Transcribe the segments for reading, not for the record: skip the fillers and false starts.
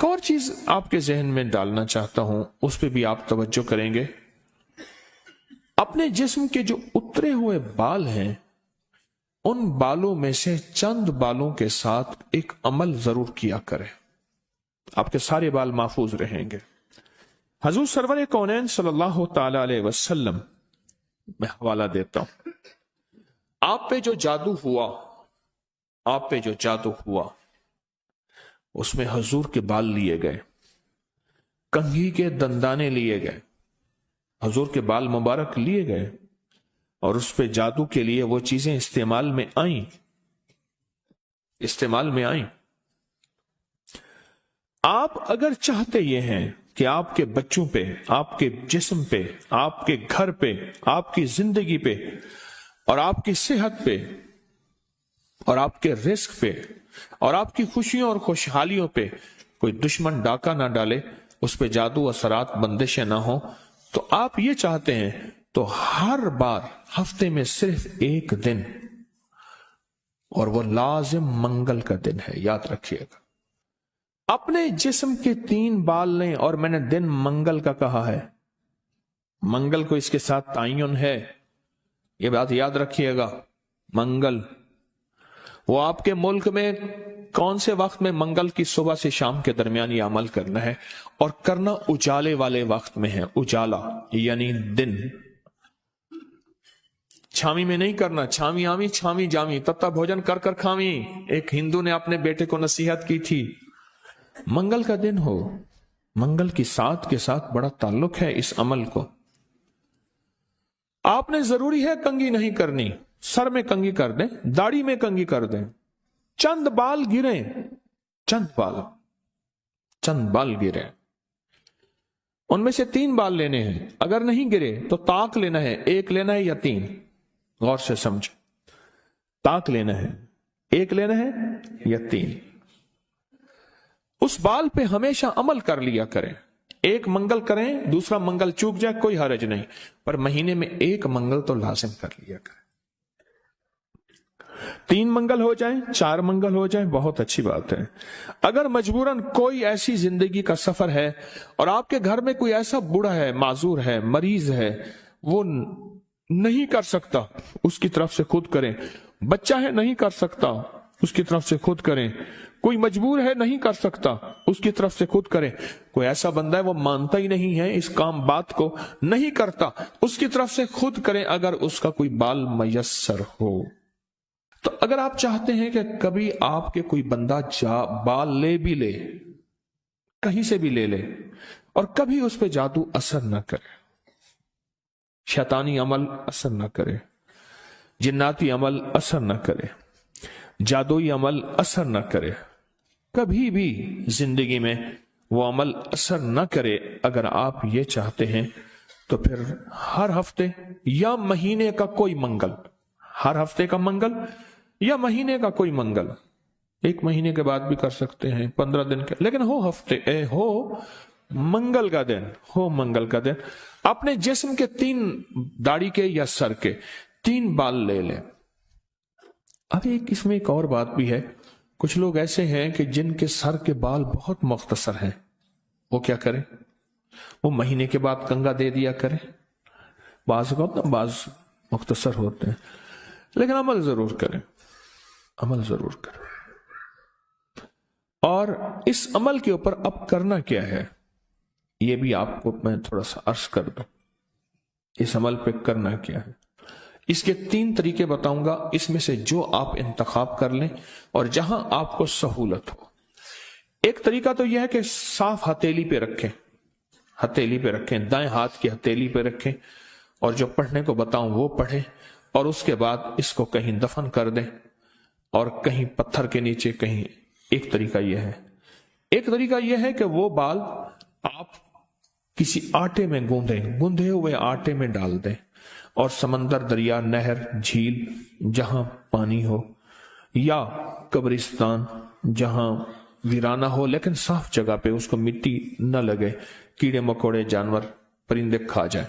ایک اور چیز آپ کے ذہن میں ڈالنا چاہتا ہوں، اس پہ بھی آپ توجہ کریں گے۔ اپنے جسم کے جو اترے ہوئے بال ہیں، ان بالوں میں سے چند بالوں کے ساتھ ایک عمل ضرور کیا کریں، آپ کے سارے بال محفوظ رہیں گے۔ حضور سرور کونین صلی اللہ تعالی علیہ وسلم، میں حوالہ دیتا ہوں، آپ پہ جو جادو ہوا اس میں حضور کے بال لیے گئے، کنگھی کے دندانے لیے گئے، حضور کے بال مبارک لیے گئے، اور اس پہ جادو کے لیے وہ چیزیں استعمال میں آئیں۔ آپ اگر چاہتے یہ ہیں کہ آپ کے بچوں پہ، آپ کے جسم پہ، آپ کے گھر پہ، آپ کی زندگی پہ، اور آپ کی صحت پہ، اور آپ کے رزق پہ، اور آپ کی خوشیوں اور خوشحالیوں پہ کوئی دشمن ڈاکہ نہ ڈالے، اس پہ جادو اثرات بندشیں نہ ہوں، تو آپ یہ چاہتے ہیں تو ہر بار ہفتے میں صرف ایک دن، اور وہ لازم منگل کا دن ہے، یاد رکھیے گا، اپنے جسم کے 3 بال لیں، اور میں نے دن منگل کا کہا ہے، منگل کو اس کے ساتھ تعین ہے، یہ بات یاد رکھیے گا۔ منگل، وہ آپ کے ملک میں کون سے وقت میں منگل کی صبح سے شام کے درمیان یہ عمل کرنا ہے، اور کرنا اجالے والے وقت میں ہے، اجالا یعنی دن، چھامی میں نہیں کرنا، چھامی آمی چھامی جامی تتا بھوجن کر کر کھامی، ایک ہندو نے اپنے بیٹے کو نصیحت کی تھی۔ منگل کا دن ہو، منگل کی ساتھ کے ساتھ بڑا تعلق ہے اس عمل کو۔ آپ نے ضروری ہے کنگھی نہیں کرنی، سر میں کنگھی کر دیں، داڑھی میں کنگھی کر دیں، چند بال گریں، چند بال گریں، ان میں سے 3 بال لینے ہیں، اگر نہیں گرے تو طاق لینا ہے، 1 لینا ہے یا 3، غور سے سمجھ، طاق لینا ہے، 1 لینا ہے یا 3۔ اس بال پہ ہمیشہ عمل کر لیا کریں، 1 منگل کریں، دوسرا منگل چوک جائے کوئی حرج نہیں، پر مہینے میں 1 منگل تو لازم کر لیا کریں، 3 منگل ہو جائیں، 4 منگل ہو جائیں، بہت اچھی بات ہے۔ اگر مجبوراً کوئی ایسی زندگی کا سفر ہے اور آپ کے گھر میں کوئی ایسا بوڑھا ہے، معذور ہے، مریض ہے، وہ نہیں کر سکتا، اس کی طرف سے خود کریں، بچہ ہے نہیں کر سکتا، اس کی طرف سے خود کریں، کوئی مجبور ہے نہیں کر سکتا، اس کی طرف سے خود کریں، کوئی ایسا بندہ ہے وہ مانتا ہی نہیں ہے اس کام بات کو، نہیں کرتا، اس کی طرف سے خود کریں اگر اس کا کوئی بال میسر ہو۔ تو اگر آپ چاہتے ہیں کہ کبھی آپ کے کوئی بندہ بال لے بھی لے، کہیں سے بھی لے لے، اور کبھی اس پہ جادو اثر نہ کرے، شیطانی عمل اثر نہ کرے، جناتی عمل اثر نہ کرے، جادوئی عمل اثر نہ کرے، کبھی بھی زندگی میں وہ عمل اثر نہ کرے، اگر آپ یہ چاہتے ہیں تو پھر ہر ہفتے یا مہینے کا کوئی منگل، ہر ہفتے کا منگل یا مہینے کا کوئی منگل، 1 مہینے کے بعد بھی کر سکتے ہیں، 15 دن کے، لیکن ہو منگل کا دن، ہو منگل کا دن، اپنے جسم کے 3 داڑھی کے یا سر کے 3 بال لے لیں۔ اب اس میں ایک اور بات بھی ہے، کچھ لوگ ایسے ہیں کہ جن کے سر کے بال بہت مختصر ہیں، وہ کیا کریں؟ وہ مہینے کے بعد کنگا دے دیا کریں، بعض مختصر ہوتے ہیں، لیکن عمل ضرور کریں، عمل ضرور کریں۔ اور اس عمل کے اوپر اب کرنا کیا ہے، یہ بھی آپ کو میں تھوڑا سا عرض کر دوں، اس عمل پہ کرنا کیا ہے۔ اس کے 3 طریقے بتاؤں گا، اس میں سے جو آپ انتخاب کر لیں اور جہاں آپ کو سہولت ہو۔ ایک طریقہ تو یہ ہے کہ صاف ہتھیلی پہ رکھیں، ہتھیلی پہ رکھیں، دائیں ہاتھ کی ہتھیلی پہ رکھیں، اور جو پڑھنے کو بتاؤں وہ پڑھیں، اور اس کے بعد اس کو کہیں دفن کر دیں، اور کہیں پتھر کے نیچے کہیں۔ ایک طریقہ یہ ہے۔ ایک طریقہ یہ ہے کہ وہ بال آپ کسی آٹے میں گوندھے ہوئے آٹے میں ڈال دیں، اور سمندر، دریا، نہر، جھیل جہاں پانی ہو، یا قبرستان جہاں ویرانہ ہو لیکن صاف جگہ پہ، اس کو مٹی نہ لگے، کیڑے مکوڑے، جانور، پرندے کھا جائیں۔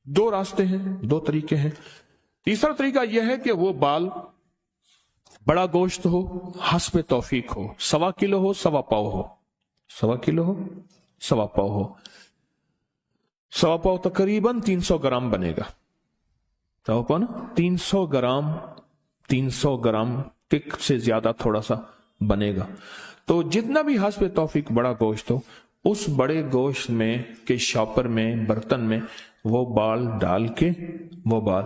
2 راستے ہیں، 2 طریقے ہیں۔ تیسرا طریقہ یہ ہے کہ وہ بال بڑا گوشت ہو، حسب توفیق ہو، 1.25 کلو ہو، 1.25 پاؤ ہو، 1.25 किलो हो, 1.25 पाव हो, 1.25 पाव तकरीबन 300 ग्राम बनेगा। 1.25 पाव ना 300 ग्राम टिक से ज्यादा थोड़ा सा बनेगा। तो जितना भी हस्ब तौफीक बड़ा गोश्त हो, उस बड़े गोश्त में के शॉपर में, बर्तन में वो बाल डाल के, वो बाल,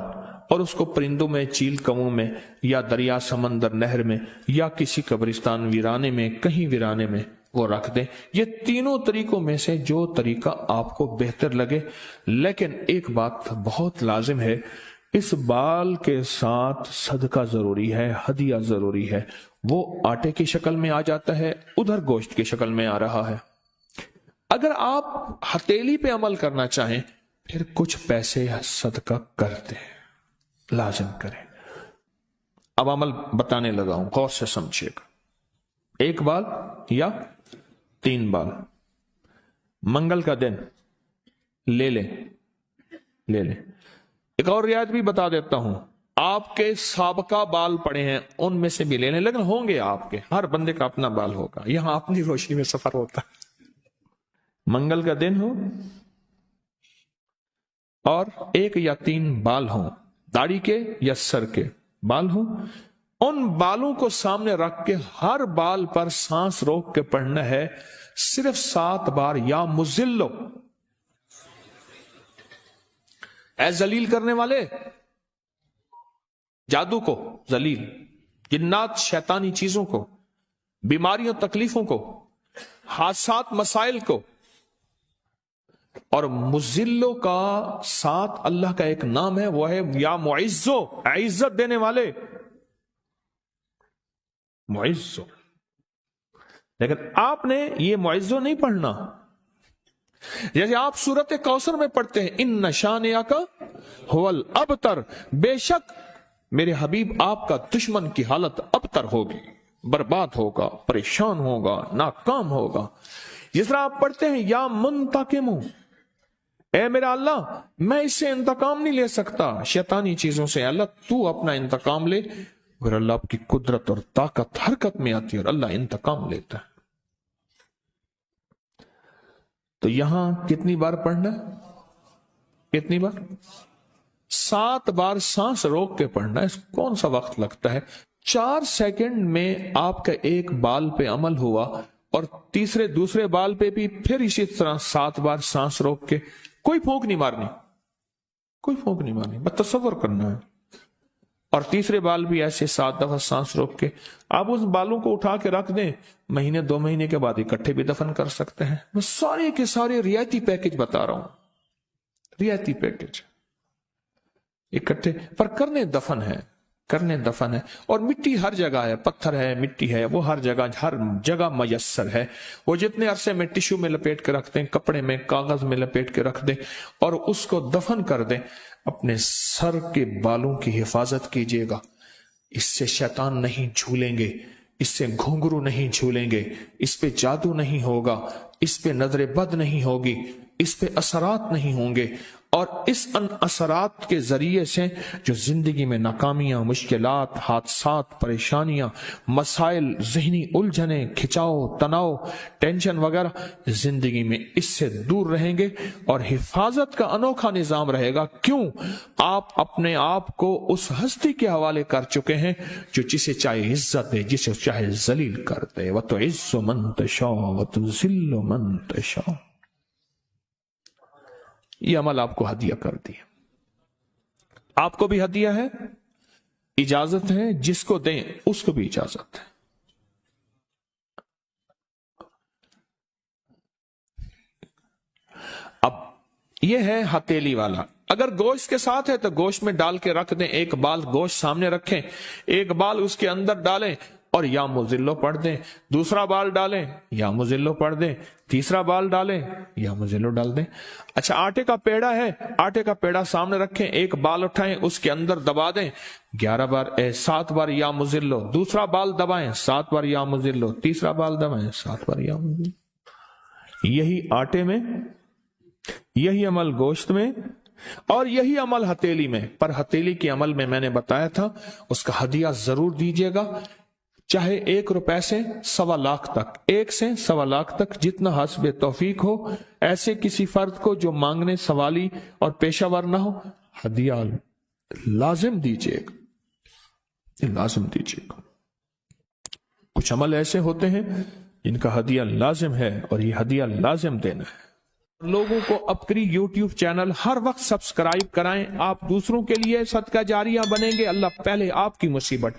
और उसको परिंदों में, चील कौओं में, या दरिया, समंदर, नहर में, या किसी कब्रिस्तान वीराने में, कहीं वीराने में वो रख दें। ये तीनों तरीकों में से जो तरीका आपको बेहतर लगे। लेकिन एक बात बहुत लाजिम है, इस बाल के साथ सदका जरूरी है, हदिया जरूरी है। वो आटे की शक्ल में आ जाता है, उधर गोश्त की शक्ल में आ रहा है। अगर आप हथेली पे अमल करना चाहें, फिर कुछ पैसे सदका कर दें, लाजिम करें। अब अमल बताने लगा हूं, गौर से समझिएगा। 1 बाल या 3 बाल मंगल का दिन ले ले। एक और रियायत भी बता देता हूं, आपके साबका बाल पड़े हैं उनमें से भी ले लें, लेकिन होंगे आपके, हर बंदे का अपना बाल होगा। यहां अपनी रोशनी में सफर होता है। मंगल का दिन हो और 1 या 3 बाल हो, दाढ़ी के या सर के बाल हो, उन बालों को सामने रख के हर बाल पर सांस रोक के पढ़ना है सिर्फ 7 बार, या मुजिल्लो, ऐ जलील करने वाले, जादू को जलील, जिन्नात शैतानी चीजों को, बीमारियों तकलीफों को, हादसात मसाइल को। और मुजिल्लो का साथ अल्लाह का एक नाम है, वो है या मुइज्जो, इज्जत देने वाले, मुइज्जो। लेकिन आपने ये मुइज्जो नहीं पढ़ना। जैसे आप सूरत कौसर में पढ़ते हैं, इन नशानिया का हुवल अबतर, बेशक मेरे हबीब आपका दुश्मन की हालत अबतर होगी, बर्बाद होगा, परेशान होगा, नाकाम होगा। जिस तरह आप पढ़ते हैं या मुंतकिमु, ए मेरा अल्लाह मैं इससे इंतकाम नहीं ले सकता शैतानी चीजों से, अल्लाह तू अपना इंतकाम ले। और अल्लाह की कुदरत और ताकत हरकत में आती है और अल्लाह इंतकाम लेता है। तो यहां कितनी बार पढ़ना है? कितनी बार? 7 बार सांस रोक के पढ़ना है। कौन सा वक्त लगता है? 4 सेकंड में आपका एक बाल पे अमल हुआ और दूसरे बाल पे भी फिर इसी तरह 7 बार सांस रोक के, कोई फूंक नहीं मारनी, कोई फूंक नहीं मारनी, बस तसव्वुर करना है। और तीसरे बाल भी ऐसे 7 दफा सांस रोक के आप उस बालों को उठा के रख दें, महीने 2 महीने के बाद इकट्ठे भी दफन कर सकते हैं। मैं सारे के सारे रियायती पैकेज बता रहा हूं, रियायती पैकेज इकट्ठे, पर करने दफन है। और मिट्टी हर जगह है, पत्थर है, मिट्टी है, वो हर जगह मयस्सर है। वो जितने अरसे में टिश्यू में लपेट के रख दें, कपड़े में, कागज में लपेट के रख दें और उसको दफन कर दें। अपने सर के बालों की हिफाजत कीजिएगा, इससे शैतान नहीं झूलेंगे, इससे घुंघरू नहीं झूलेंगे, इस पे जादू नहीं होगा, इस पे नजर बद नहीं होगी, इस पे असरात नहीं होंगे। और इस असरात के जरिए से जो जिंदगी में नाकामियां, मुश्किलात, हादसात, परेशानियां, मसाइल, जहनी उलझने, खिंचाव, तनाव, टेंशन वगैरह जिंदगी में, इससे दूर रहेंगे और हिफाजत का अनोखा निजाम रहेगा। क्यों? आप अपने आप को उस हस्ती के हवाले कर चुके हैं जो जिसे चाहे इज्जत दे, जिसे चाहे जलील कर दे। व तो इज्जो मन तशा व तो जिल्लो मन तशा। ये अमल आपको हदिया कर दिया, आपको भी हदिया है, इजाजत है, जिसको दें उसको भी इजाजत है। अब यह है हथेली वाला। अगर गोश्त के साथ है तो गोश्त में डाल के रख दें, एक बाल गोश्त सामने रखें, एक बाल उसके अंदर डालें और या मुजिल्लो पढ़ दें, दूसरा बाल डालें या मुजिल्लो पढ़ दें, तीसरा बाल डालें या मुजिल्लो डाल दें। अच्छा, आटे का पेड़ा है, आटे का पेड़ा सामने रखें, एक बाल उठाएं, उसके अंदर दबा दें 7 बार या मुजिल्लो, दूसरा बाल दबाएं 7 बार या मुजिल्लो, तीसरा बाल दबाएं 7 बार या मुजिल्लो। यही आटे में, यही अमल गोश्त में और यही अमल हथेली में। पर हथेली के अमल में मैंने बताया था उसका हदिया जरूर दीजिएगा। चाहे 1 रुपए से 1.25 लाख तक, 1 से 1.25 लाख तक, जितना हस्बे तौफीक हो। ऐसे किसी फर्द को जो मांगने सवाली और पेशावर ना हो, हदिया लाजिम दीजिएगा, लाजिम दीजिएगा। कुछ अमल ऐसे होते हैं जिनका हदिया लाजिम है और ये हदिया लाजिम देना है। लोगों को अपनी YouTube चैनल हर वक्त सब्सक्राइब कराएं। आप दूसरों के लिए सदका जारिया बनेंगे, अल्लाह पहले आपकी मुसीबत